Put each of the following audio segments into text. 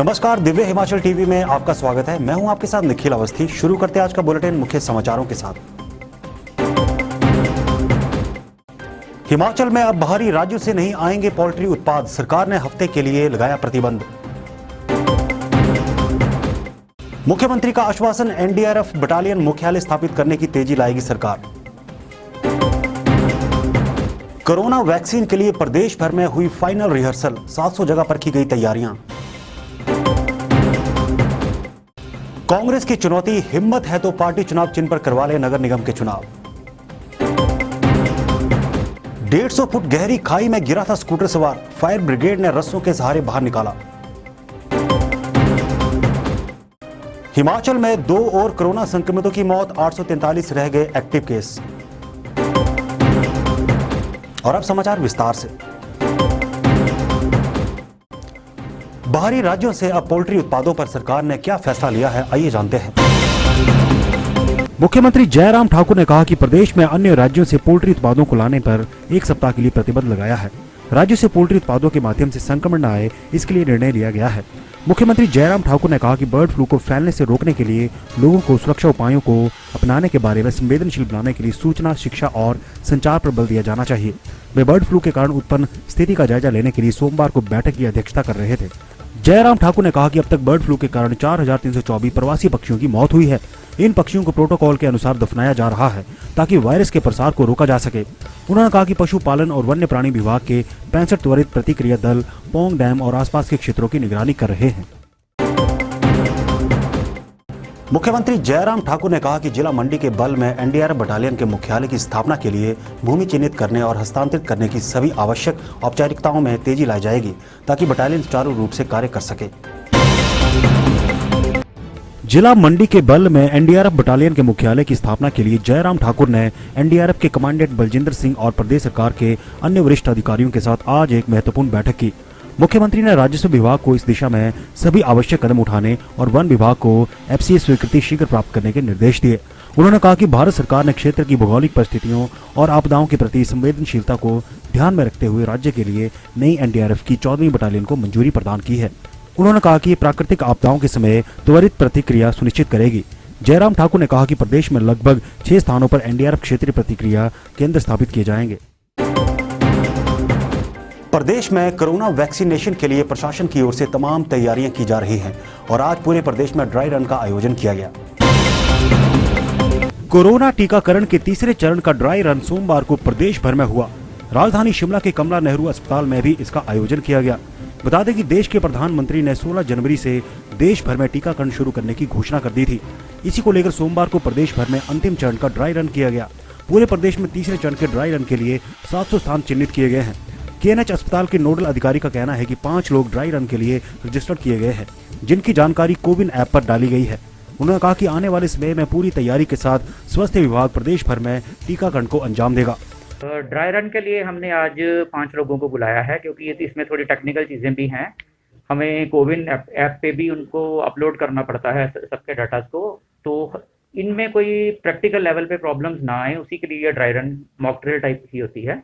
नमस्कार, दिव्य हिमाचल टीवी में आपका स्वागत है। मैं हूं आपके साथ निखिल अवस्थी। शुरू करते हैं आज का बुलेटिन मुख्य समाचारों के साथ। हिमाचल में अब बाहरी राज्यों से नहीं आएंगे पोल्ट्री उत्पाद, सरकार ने हफ्ते के लिए लगाया प्रतिबंध। मुख्यमंत्री का आश्वासन, एनडीआरएफ बटालियन मुख्यालय स्थापित करने की तेजी लाएगी सरकार। कोरोना वैक्सीन के लिए प्रदेश भर में हुई फाइनल रिहर्सल, 700 जगह पर की गई तैयारियां। कांग्रेस की चुनौती, हिम्मत है तो पार्टी चुनाव चिन्ह पर करवा ले नगर निगम के चुनाव। 150 फुट गहरी खाई में गिरा था स्कूटर सवार, फायर ब्रिगेड ने रस्सों के सहारे बाहर निकाला। हिमाचल में 2 और कोरोना संक्रमितों की मौत, 843 रह गए एक्टिव केस। और अब समाचार विस्तार से। बाहरी राज्यों से अब पोल्ट्री उत्पादों पर सरकार ने क्या फैसला लिया है, आइए जानते हैं। मुख्यमंत्री जयराम ठाकुर ने कहा कि प्रदेश में अन्य राज्यों से पोल्ट्री उत्पादों को लाने पर 1 सप्ताह के लिए प्रतिबंध लगाया है। राज्यों से पोल्ट्री उत्पादों के माध्यम से संक्रमण न आए, इसके लिए निर्णय लिया गया है। मुख्यमंत्री जयराम ठाकुर ने कहा कि बर्ड फ्लू को फैलने से रोकने के लिए लोगों को सुरक्षा उपायों को अपनाने के बारे में संवेदनशील बनाने के लिए सूचना, शिक्षा और संचार पर बल दिया जाना चाहिए। वे बर्ड फ्लू के कारण उत्पन्न स्थिति का जायजा लेने के लिए सोमवार को बैठक की अध्यक्षता कर रहे थे। जयराम ठाकुर ने कहा कि अब तक बर्ड फ्लू के कारण 4324 प्रवासी पक्षियों की मौत हुई है। इन पक्षियों को प्रोटोकॉल के अनुसार दफनाया जा रहा है ताकि वायरस के प्रसार को रोका जा सके। उन्होंने कहा कि पशुपालन और वन्य प्राणी विभाग के 65 त्वरित प्रतिक्रिया दल पौंग डैम और आसपास के क्षेत्रों की निगरानी कर रहे हैं। मुख्यमंत्री जयराम ठाकुर ने कहा कि जिला मंडी के बल में एनडीआरएफ बटालियन के मुख्यालय की स्थापना के लिए भूमि चिन्हित करने और हस्तांतरित करने की सभी आवश्यक औपचारिकताओं में तेजी लाई जाएगी ताकि बटालियन सुचारू रूप से कार्य कर सके। जिला मंडी के बल में एनडीआरएफ बटालियन के मुख्यालय की स्थापना के लिए जयराम ठाकुर ने एनडीआरएफ के कमांडेंट बलजिंदर सिंह और प्रदेश सरकार के अन्य वरिष्ठ अधिकारियों के साथ आज एक महत्वपूर्ण बैठक की। मुख्यमंत्री ने राजस्व विभाग को इस दिशा में सभी आवश्यक कदम उठाने और वन विभाग को एफसीए स्वीकृति शीघ्र प्राप्त करने के निर्देश दिए। उन्होंने कहा कि भारत सरकार ने क्षेत्र की भौगोलिक परिस्थितियों और आपदाओं के प्रति संवेदनशीलता को ध्यान में रखते हुए राज्य के लिए नई एनडीआरएफ की 14वीं बटालियन को मंजूरी प्रदान की है। उन्होंने कहा कि प्राकृतिक आपदाओं के समय त्वरित प्रतिक्रिया सुनिश्चित करेगी। जयराम ठाकुर ने कहा कि प्रदेश में लगभग 6 स्थानों पर एनडीआरएफ क्षेत्रीय प्रतिक्रिया केंद्र स्थापित किए जाएंगे। प्रदेश में कोरोना वैक्सीनेशन के लिए प्रशासन की ओर से तमाम तैयारियां की जा रही हैं और आज पूरे प्रदेश में ड्राई रन का आयोजन किया गया। कोरोना टीकाकरण के तीसरे चरण का ड्राई रन सोमवार को प्रदेश भर में हुआ। राजधानी शिमला के कमला नेहरू अस्पताल में भी इसका आयोजन किया गया। बता दें कि देश के प्रधानमंत्री ने 16 जनवरी से देश भर में टीकाकरण शुरू करने की घोषणा कर दी थी। इसी को लेकर सोमवार को प्रदेश भर में अंतिम चरण का ड्राई रन किया गया। पूरे प्रदेश में तीसरे चरण के ड्राई रन के लिए 700 स्थान चिन्हित किए गए हैं। केएनएच अस्पताल के नोडल अधिकारी का कहना है कि 5 लोग ड्राई रन के लिए रजिस्टर्ड किए गए हैं, जिनकी जानकारी कोविन ऐप पर डाली गई है। उन्होंने कहा कि आने वाले समय में पूरी तैयारी के साथ स्वास्थ्य विभाग प्रदेश भर में टीकाकरण को अंजाम देगा। ड्राई रन के लिए हमने आज 5 लोगों को बुलाया है, क्योंकि इसमें थोड़ी टेक्निकल चीज़ें भी हैं। हमें कोविन ऐप पे भी उनको अपलोड करना पड़ता है सबके डाटा को, तो इनमें कोई प्रैक्टिकल लेवल पे प्रॉब्लम्स ना आए, उसी के लिए dry run mock drill type की होती है।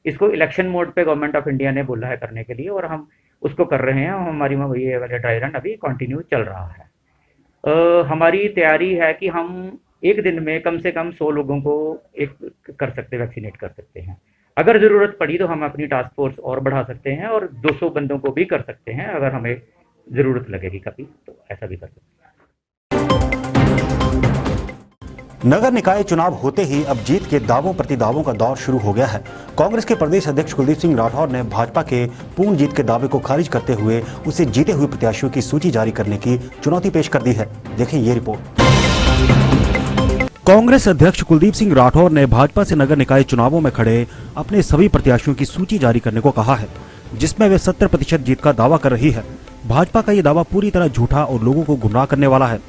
इसको इलेक्शन मोड पे गवर्नमेंट ऑफ इंडिया ने बोला है करने के लिए, और हम उसको कर रहे हैं। हमारी ये वाला ड्राई रन अभी कंटिन्यू चल रहा है। हमारी तैयारी है कि हम एक दिन में कम से कम 100 लोगों को वैक्सीनेट कर सकते हैं। अगर ज़रूरत पड़ी तो हम अपनी टास्क फोर्स और बढ़ा सकते हैं और 200 बंदों को भी कर सकते हैं। अगर हमें ज़रूरत लगेगी कभी तो ऐसा भी कर सकते हैं। नगर निकाय चुनाव होते ही अब जीत के दावों प्रति दावों का दौर शुरू हो गया है। कांग्रेस के प्रदेश अध्यक्ष कुलदीप सिंह राठौर ने भाजपा के पूर्ण जीत के दावे को खारिज करते हुए उसे जीते हुए प्रत्याशियों की सूची जारी करने की चुनौती पेश कर दी है। देखें ये रिपोर्ट। कांग्रेस अध्यक्ष कुलदीप सिंह राठौर ने भाजपा से नगर निकाय चुनावों में खड़े अपने सभी प्रत्याशियों की सूची जारी करने को कहा है, जिसमें वे 70% जीत का दावा कर रही है। भाजपा का ये दावा पूरी तरह झूठा और लोगों को गुमराह करने वाला है।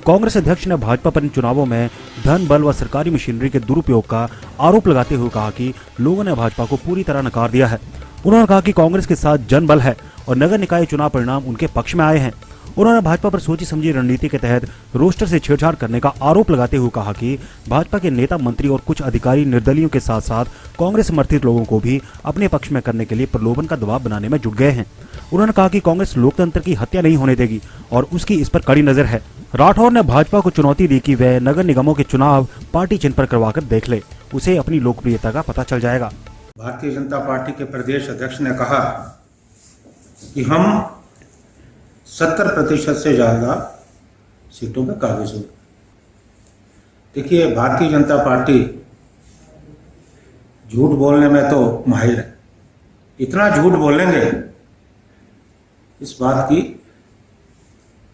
कांग्रेस अध्यक्ष ने भाजपा पर इन चुनावों में धन बल व सरकारी मशीनरी के दुरुपयोग का आरोप लगाते हुए कहा कि लोगों ने भाजपा को पूरी तरह नकार दिया है। उन्होंने कहा कि कांग्रेस के साथ जनबल है और नगर निकाय चुनाव परिणाम उनके पक्ष में आए हैं। उन्होंने भाजपा पर सोची समझी रणनीति के तहत रोस्टर से छेड़छाड़ करने का आरोप लगाते हुए कहा कि भाजपा के नेता, मंत्री और कुछ अधिकारी निर्दलियों के साथ साथ कांग्रेस समर्थित लोगों को भी अपने पक्ष में करने के लिए प्रलोभन का दबाव बनाने में जुट गए हैं। उन्होंने कहा कि कांग्रेस लोकतंत्र की हत्या नहीं होने देगी और उसकी इस पर कड़ी नजर है। राठौर ने भाजपा को चुनौती दी कि वह नगर निगमों के चुनाव पार्टी चिन्ह पर करवाकर देख ले, उसे अपनी लोकप्रियता का पता चल जाएगा। भारतीय जनता पार्टी के प्रदेश अध्यक्ष ने कहा कि हम 70% से ज़्यादा सीटों में काबिज हो। देखिए, भारतीय जनता पार्टी झूठ बोलने में तो माहिर है। इतना झूठ बोलेंगे, इस बात की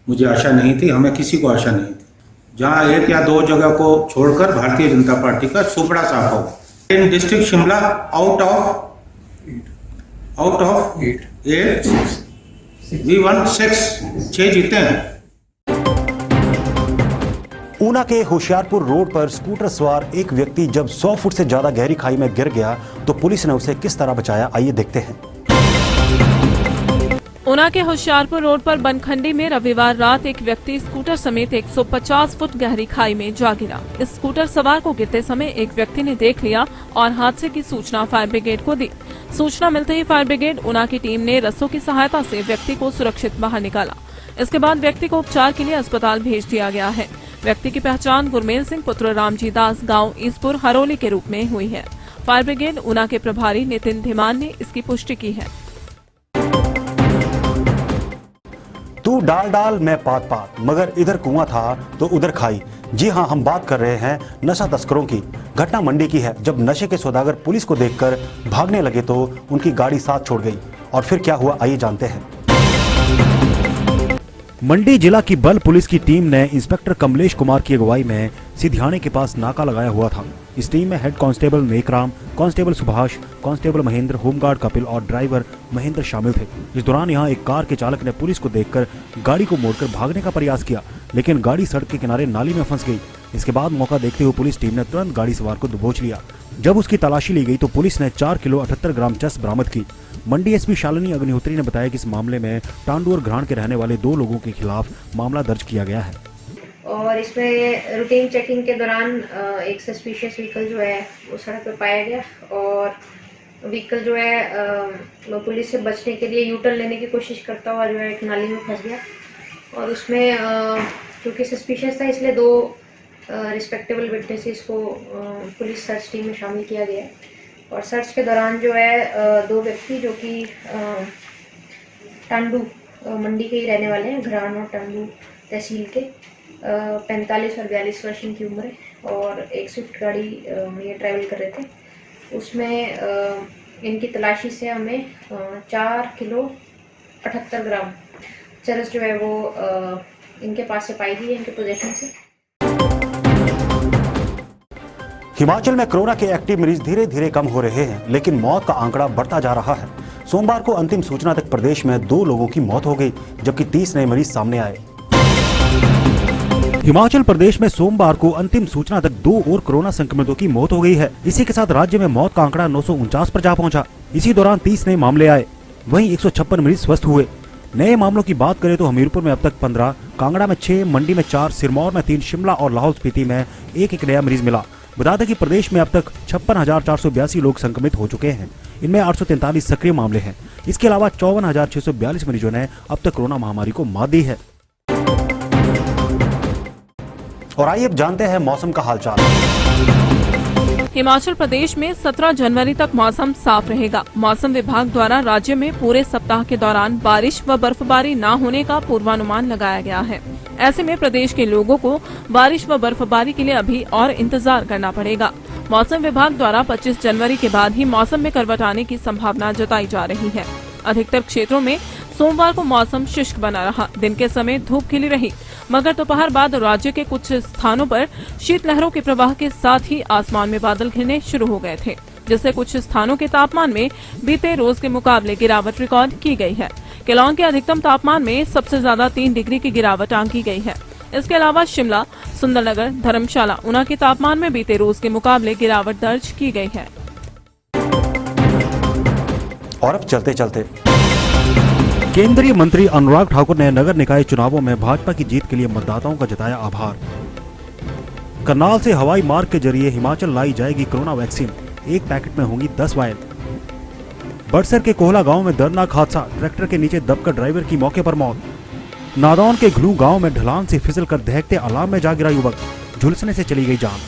मुझे आशा नहीं थी, हमें किसी को आशा नहीं थी। जहां 1 या 2 जगह को छोड़कर भारतीय जनता पार्टी का सुपड़ा साफ होगा। In district Shimla out of 8 we won 6 जीते हैं। ऊना के होशियारपुर रोड पर स्कूटर सवार एक व्यक्ति जब 100 फुट से ज्यादा गहरी खाई में गिर गया तो पुलिस ने उसे किस तरह बचाया, आइए देखते हैं। ऊना के होशियारपुर रोड पर बनखंडी में रविवार रात एक व्यक्ति स्कूटर समेत 150 फुट गहरी खाई में जा गिरा। इस स्कूटर सवार को गिरते समय एक व्यक्ति ने देख लिया और हादसे की सूचना फायर ब्रिगेड को दी। सूचना मिलते ही फायर ब्रिगेड ऊना की टीम ने रस्सों की सहायता से व्यक्ति को सुरक्षित बाहर निकाला। इसके बाद व्यक्ति को उपचार के लिए अस्पताल भेज दिया गया है। व्यक्ति की पहचान गुरमेल सिंह पुत्र रामजी दास गाँव ईसपुर हरोली के रूप में हुई है। फायर ब्रिगेड ऊना के प्रभारी नितिन धीमान ने इसकी पुष्टि की है। तू डाल डाल मैं पात पात, मगर इधर कुआं था तो उधर खाई। जी हां, हम बात कर रहे हैं नशा तस्करों की। घटना मंडी की है, जब नशे के सौदागर पुलिस को देखकर भागने लगे तो उनकी गाड़ी साथ छोड़ गई। और फिर क्या हुआ, आइए जानते हैं। मंडी जिला की बल पुलिस की टीम ने इंस्पेक्टर कमलेश कुमार की अगुवाई में सिधियाने के पास नाका लगाया हुआ था। इस टीम में head constable Nekram, constable Subhash, constable Mahendra, home guard Kapil और ड्राइवर महेंद्र शामिल थे। इस दौरान यहां एक कार के चालक ने पुलिस को देखकर गाड़ी को मोड़कर भागने का प्रयास किया, लेकिन गाड़ी सड़क के किनारे नाली में फंस गई। इसके बाद मौका देखते हुए पुलिस टीम ने तुरंत गाड़ी सवार को दबोच लिया। जब उसकी तलाशी ली गई तो पुलिस ने 4 किलो 78 ग्राम चरस बरामद की। मंडी एसपी शालिनी अग्निहोत्री ने बताया कि इस मामले में टांडू और घराण के रहने वाले 2 लोगों के खिलाफ मामला दर्ज किया गया है। और इसमें रूटीन चेकिंग के दौरान एक सस्पिशियस व्हीकल जो है वो सड़क पर पाया गया और व्हीकल जो है पुलिस से बचने के लिए यू टर्न लेने की कोशिश करता हुआ जो है एक नाली में फंस गया। और उसमें क्योंकि सस्पिशियस था इसलिए 2 रिस्पेक्टेबल विटनेसेस को पुलिस सर्च टीम में शामिल किया गया है। और सर्च के दौरान जो है 2 व्यक्ति जो कि टांडू मंडी के ही रहने वाले हैं, घरान और टांडू तहसील के, 45 और 42 वर्ष की उम्र है और एक स्विफ्ट गाड़ी में ये ट्रैवल कर रहे थे। उसमें इनकी तलाशी से हमें 4 किलो 78 ग्राम चरस जो है वो इनके पास से पाई गई है, इनके पोजीशन से। हिमाचल में कोरोना के एक्टिव मरीज धीरे धीरे कम हो रहे हैं, लेकिन मौत का आंकड़ा बढ़ता जा रहा है। सोमवार को अंतिम सूचना तक प्रदेश में 2 लोगों की मौत हो गई, जबकि 30 नए मरीज सामने आए। हिमाचल प्रदेश में सोमवार को अंतिम सूचना तक 2 और कोरोना संक्रमितों की मौत हो गई है। इसी के साथ राज्य में मौत का आंकड़ा 949 पर जा पहुंचा। इसी दौरान 30 नए मामले आए, वहीं 156 मरीज स्वस्थ हुए। नए मामलों की बात करें तो हमीरपुर में अब तक 15, कांगड़ा में 6, मंडी में 4, सिरमौर में 3, शिमला और लाहौल स्पीति में एक नया मरीज मिला। बता दें कि प्रदेश में अब तक 56,482 लोग संक्रमित हो चुके हैं। इनमें 843 सक्रिय मामले हैं। इसके अलावा 54,642 मरीजों ने अब तक कोरोना महामारी को मात दी है। और आइए अब जानते हैं मौसम का हालचाल। हिमाचल प्रदेश में 17 जनवरी तक मौसम साफ रहेगा। मौसम विभाग द्वारा राज्य में पूरे सप्ताह के दौरान बारिश व बर्फबारी न होने का पूर्वानुमान लगाया गया है। ऐसे में प्रदेश के लोगों को बारिश व बर्फबारी के लिए अभी और इंतजार करना पड़ेगा। मौसम विभाग द्वारा 25 जनवरी के बाद ही मौसम में करवट आने की संभावना जताई जा रही है। अधिकतर क्षेत्रों में सोमवार को मौसम शुष्क बना रहा। दिन के समय धूप खिली रही, मगर दोपहर बाद राज्य के कुछ स्थानों पर शीतलहरों के प्रवाह के साथ ही आसमान में बादल घिरने शुरू हो गए थे, जिससे कुछ स्थानों के तापमान में बीते रोज के मुकाबले गिरावट रिकॉर्ड की गई है। केलांग के अधिकतम तापमान में सबसे ज्यादा 3 डिग्री की गिरावट आंकी गई है। इसके अलावा शिमला, सुंदरनगर, धर्मशाला, ऊना के तापमान में बीते रोज के मुकाबले गिरावट दर्ज की गई है। और अब चलते चलते केंद्रीय मंत्री अनुराग ठाकुर ने नगर निकाय चुनावों में भाजपा की जीत के लिए मतदाताओं का जताया आभार। करनाल से हवाई मार्ग के जरिए हिमाचल लाई जाएगी कोरोना वैक्सीन, एक पैकेट में होंगी 10 वायल। बड़सर के कोहला गांव में दर्दनाक हादसा, ट्रैक्टर के नीचे दबकर ड्राइवर की मौके पर मौत। नादौन के घलू गांव में ढलान से फिसलकर दहकते अलाव में जा गिरा युवक, झुलसने से चली गई जान।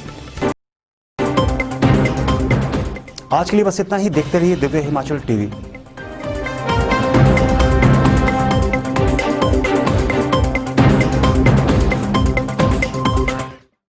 आज के लिए बस इतना ही। देखते रहिए दिव्य हिमाचल टीवी।